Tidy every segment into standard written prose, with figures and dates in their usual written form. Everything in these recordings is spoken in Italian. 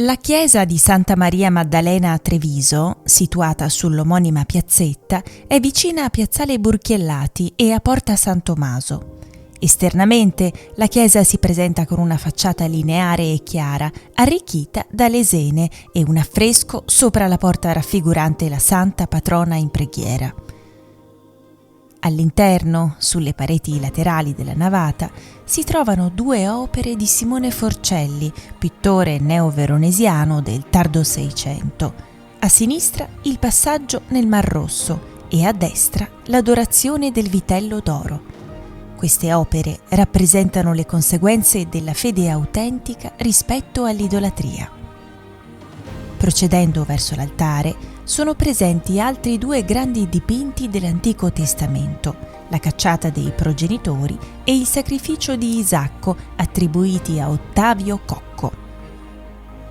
La chiesa di Santa Maria Maddalena a Treviso, situata sull'omonima piazzetta, è vicina a Piazzale Burchiellati e a Porta San Tommaso. Esternamente la chiesa si presenta con una facciata lineare e chiara, arricchita da lesene e un affresco sopra la porta raffigurante la Santa Patrona in preghiera. All'interno, sulle pareti laterali della navata, si trovano due opere di Simone Forcelli, pittore neoveronesiano del tardo Seicento. A sinistra il passaggio nel Mar Rosso e a destra l'Adorazione del Vitello d'Oro. Queste opere rappresentano le conseguenze della fede autentica rispetto all'idolatria. Procedendo verso l'altare, sono presenti altri due grandi dipinti dell'Antico Testamento, la cacciata dei progenitori e il sacrificio di Isacco, attribuiti a Ottavio Cocco.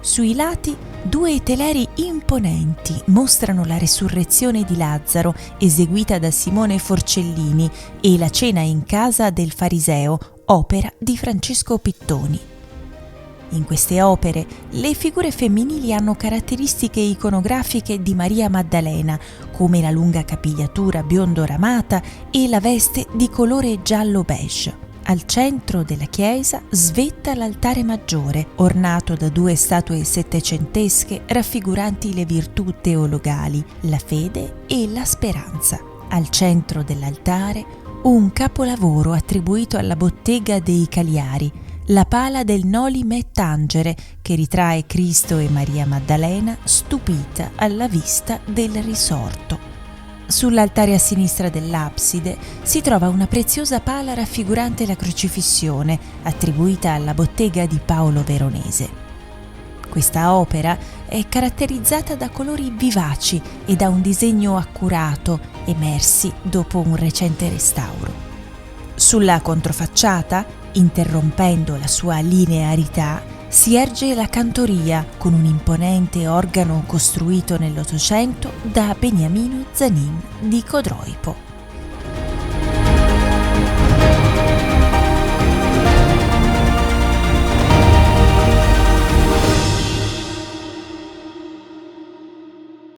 Sui lati, due teleri imponenti mostrano la resurrezione di Lazzaro, eseguita da Simone Forcellini, e la cena in casa del fariseo, opera di Francesco Pittoni. In queste opere le figure femminili hanno caratteristiche iconografiche di Maria Maddalena, come la lunga capigliatura biondo ramata e la veste di colore giallo beige. Al centro della chiesa svetta l'altare maggiore, ornato da due statue settecentesche raffiguranti le virtù teologali, la fede e la speranza. Al centro dell'altare un capolavoro attribuito alla bottega dei Cagliari, la pala del Noli me tangere, che ritrae Cristo e Maria Maddalena stupita alla vista del risorto. Sull'altare a sinistra dell'abside si trova una preziosa pala raffigurante la crocifissione, attribuita alla bottega di Paolo Veronese. Questa opera è caratterizzata da colori vivaci e da un disegno accurato, emersi dopo un recente restauro. Sulla controfacciata, interrompendo la sua linearità, si erge la cantoria con un imponente organo costruito nell'Ottocento da Beniamino Zanin di Codroipo.